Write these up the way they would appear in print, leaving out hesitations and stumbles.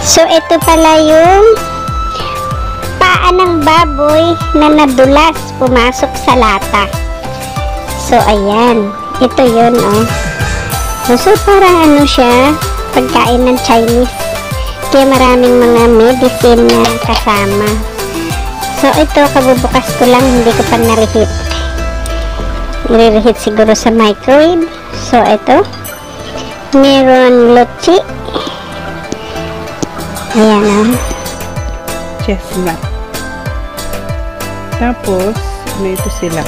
So, ito pala yung paa ng baboy na nadulas, pumasok sa lata. So, ayan. Ito yun, oh. So, parang ano siya, pagkain ng Chinese. Kaya maraming mga medicine na kasama. So, ito, kabubukas ko lang, hindi ko pa na-reheat. I-reheat siguro sa microwave. So, ito. Meron luchi. Ayan, oh. Chestnut. Tapos, ano ito sila?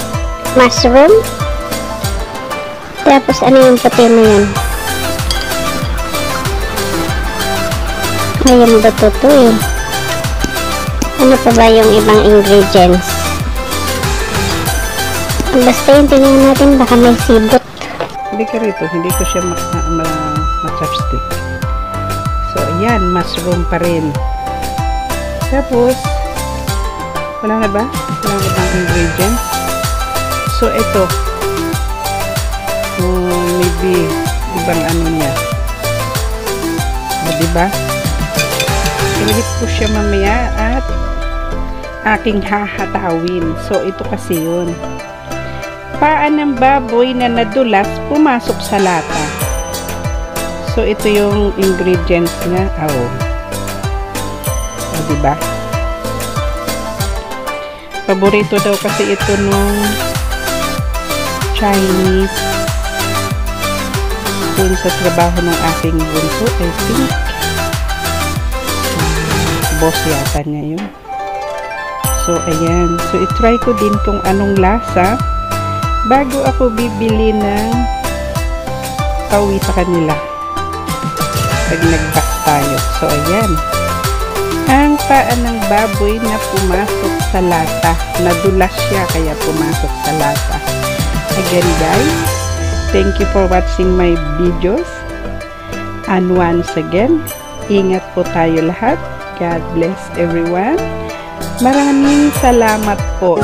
Mushroom. Tapos, ano yung puti mo yun? Ayan ba ito eh? Ano pa ba yung ibang ingredients? Basta yung tingnan natin, baka may sibot. Hindi ka rito, hindi ko siya ma-chopstick. So, ayan, mushroom pa rin. Tapos, wala na ba? Wala na bang ingredients? So, ito. Maybe, ibang ano niya. Diba? Ilihit ko siya mamaya at aking hahatawin. So, ito kasi yun. Paa ng baboy na nadulas, pumasok sa lata. So, ito yung ingredients niya. Oh. Diba? Paborito daw kasi ito nung Chinese dun sa trabaho ng aking bunso. I think boss yata niya yun. So, ayan. So, itry ko din kung anong lasa bago ako bibili ng pauwi sa kanila pag nag-box tayo. So, ayan. Ang paa ng baboy na pumasok sa lata. Nadulas siya kaya pumasok sa lata. Again, guys, thank you for watching my videos. And once again, ingat po tayo lahat. God bless everyone. Maraming salamat po.